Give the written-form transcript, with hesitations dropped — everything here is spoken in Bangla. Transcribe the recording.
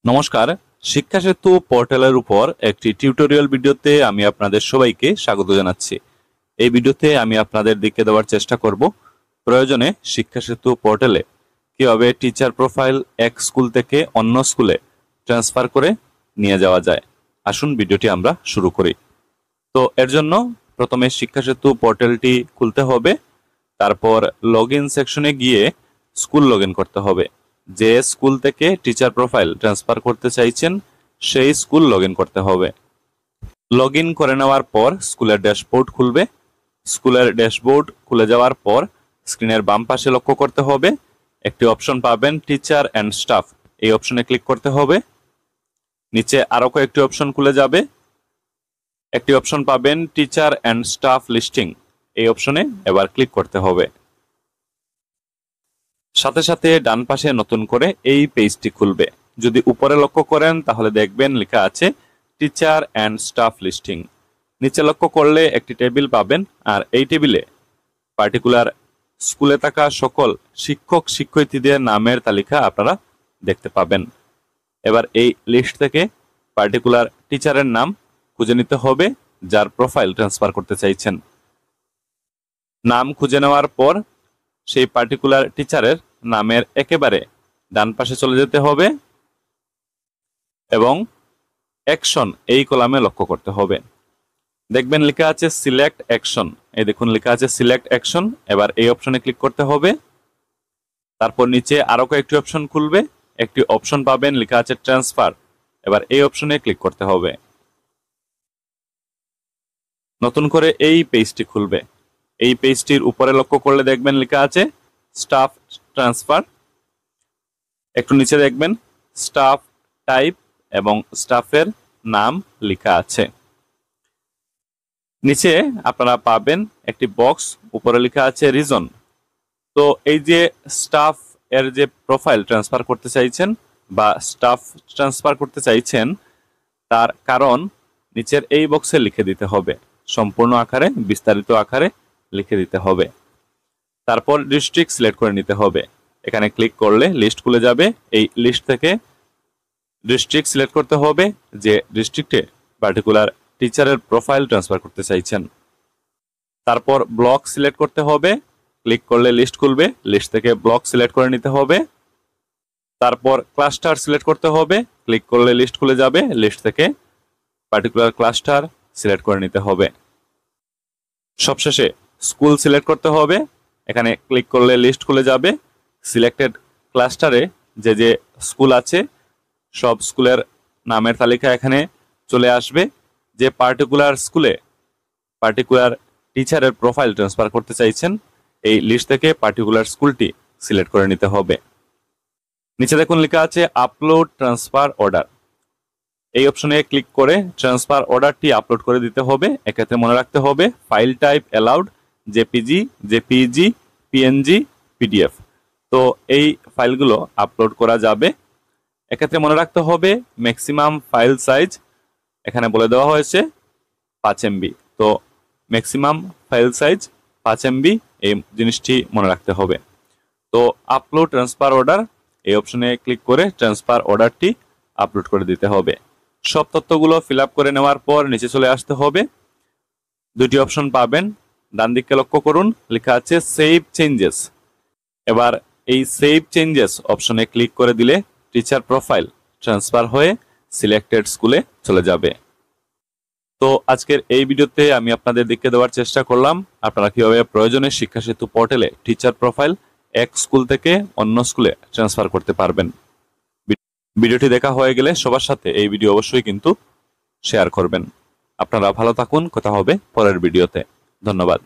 নমস্কার, শিক্ষা সেতু পোর্টালের উপর একটি টিউটোরিয়াল ভিডিওতে আমি আপনাদের সবাইকে স্বাগত জানাচ্ছি। এই ভিডিওতে আমি আপনাদের দিকে দেওয়ার চেষ্টা করব প্রয়োজনে শিক্ষা সেতু পোর্টালে কিভাবে টিচার প্রোফাইল এক স্কুল থেকে অন্য স্কুলে ট্রান্সফার করে নিয়ে যাওয়া যায়। আসুন ভিডিওটি আমরা শুরু করি। তো এর জন্য প্রথমে শিক্ষা সেতু পোর্টালটি খুলতে হবে, তারপর লগইন সেকশনে গিয়ে স্কুল লগইন করতে হবে। যে স্কুল থেকে টিচার প্রোফাইল ট্রান্সফার করতে চাইছেন সেই স্কুল লগইন করতে হবে। লগইন করে নেওয়ার পর স্কুলের ড্যাশবোর্ড খুলবে। স্কুলের ড্যাশবোর্ড খুলে যাওয়ার পর স্ক্রিনের বাম পাশে লক্ষ্য করতে হবে একটি অপশন পাবেন টিচার অ্যান্ড স্টাফ, এই অপশনে ক্লিক করতে হবে। নিচে আরো কয়েকটি অপশন খুলে যাবে, একটি অপশন পাবেন টিচার অ্যান্ড স্টাফ লিস্টিং, এই অপশনে এবার ক্লিক করতে হবে। সাথে সাথে ডান পাশে নতুন করে এই পেজটি খুলবে। যদি উপরে লক্ষ্য করেন তাহলে দেখবেন লেখা আছে টিচার অ্যান্ড স্টাফ লিস্টিং। নিচে লক্ষ্য করলে একটি টেবিল পাবেন, আর এই টেবিলে পার্টিকুলার স্কুলে থাকা সকল শিক্ষক শিক্ষয়িত্রীদের নামের তালিকা আপনারা দেখতে পাবেন। এবার এই লিস্ট থেকে পার্টিকুলার টিচারের নাম খুঁজে নিতে হবে যার প্রোফাইল ট্রান্সফার করতে চাইছেন। নাম খুঁজে নেওয়ার পর সেই পার্টিকুলার টিচারের নামের একেবারে ডান পাশে চলে যেতে হবে এবং অ্যাকশন এই কলামে লক্ষ্য করতে হবে। দেখবেন লেখা আছে সিলেক্ট অ্যাকশন, এই দেখুন লেখা আছে সিলেক্ট অ্যাকশন। এবার এই অপশনে ক্লিক করতে হবে। তারপর নিচে আরো কয়েকটি অপশন খুলবে, একটি অপশন পাবেন লেখা আছে ট্রান্সফার, এবার এই অপশনে ক্লিক করতে হবে। নতুন করে এই পেজটি খুলবে। এই পেজটির উপরে লক্ষ্য করলে দেখবেন লেখা আছে স্টাফ ট্রান্সফার। একটু নিচে দেখবেন স্টাফ টাইপ এবং স্টাফের নাম লেখা আছে। নিচে আপনারা পাবেন একটি বক্স, উপরে লেখা আছে রিজন। তো এই যে স্টাফ এর যে প্রোফাইল ট্রান্সফার করতে চাইছেন বা স্টাফ ট্রান্সফার করতে চাইছেন তার কারণ নিচের এই বক্সে লিখে দিতে হবে, সম্পূর্ণ আকারে বিস্তারিত আকারে লিখে দিতে হবে। তারপর ডিস্ট্রিক্ট সিলেক্ট করে নিতে হবে। এখানে ক্লিক করলে লিস্ট খুলে যাবে। এই লিস্ট থেকে ডিস্ট্রিক্ট সিলেক্ট করতে হবে যে ডিস্ট্রিক্টে পার্টিকুলার টিচারের প্রোফাইল ট্রান্সফার করতে চাইছেন। তারপর ব্লক সিলেক্ট করতে হবে, ক্লিক করলে লিস্ট খুলবে, লিস্ট থেকে ব্লক সিলেক্ট করে নিতে হবে। তারপর ক্লাস্টার সিলেক্ট করতে হবে, ক্লিক করলে লিস্ট খুলে যাবে, লিস্ট থেকে পার্টিকুলার ক্লাস্টার সিলেক্ট করে নিতে হবে। সবশেষে স্কুল সিলেক্ট করতে হবে, এখানে ক্লিক করলে লিস্ট খুলে যাবে। সিলেক্টেড ক্লাস্টারে যে যে স্কুল আছে সব স্কুলের নামের তালিকা এখানে চলে আসবে। যে পার্টিকুলার স্কুলে পার্টিকুলার টিচারের প্রোফাইল ট্রান্সফার করতে চাইছেন এই লিস্ট থেকে পার্টিকুলার স্কুলটি সিলেক্ট করে নিতে হবে। নিচে দেখুন লেখা আছে আপলোড ট্রান্সফার অর্ডার, এই অপশনে ক্লিক করে ট্রান্সফার অর্ডারটি আপলোড করে দিতে হবে। এক্ষেত্রে মনে রাখতে হবে file type allowed, JPG, JPEG, PNG, PDF. তো এই ফাইলগুলো আপলোড করা যাবে। এক্ষেত্রে মনে রাখতে হবে ম্যাক্সিমাম ফাইল সাইজ এখানে বলে দেওয়া হয়েছে 5 MB। তো ম্যাক্সিমাম ফাইল সাইজ 5 MB, এই জিনিসটি মনে রাখতে হবে। তো আপলোড ট্রান্সফার অর্ডার এই অপশনে ক্লিক করে ট্রান্সফার অর্ডারটি আপলোড করে দিতে হবে। সব তথ্যগুলো ফিল আপ করে নেওয়ার পর নিচে চলে আসতে হবে। দুটি অপশন পাবেন, ডান দিকে লক্ষ্য করুন লেখা আছে সেভ চেঞ্জেস। এবার এই সেভ চেঞ্জেস অপশনে ক্লিক করে দিলে টিচার প্রোফাইল ট্রান্সফার হয়ে সিলেক্টেড স্কুলে চলে যাবে। তো আজকের এই ভিডিওতে আমি আপনাদের দিকে দেওয়ার চেষ্টা করলাম আপনারা কিভাবে প্রয়োজনে শিক্ষা সেতু পোর্টালে টিচার প্রোফাইল এক স্কুল থেকে অন্য স্কুলে ট্রান্সফার করতে পারবেন। ভিডিওটি দেখা হয়ে গেলে সবার সাথে এই ভিডিও অবশ্যই কিন্তু শেয়ার করবেন। আপনারা ভালো থাকুন, কথা হবে পরের ভিডিওতে। ধন্যবাদ।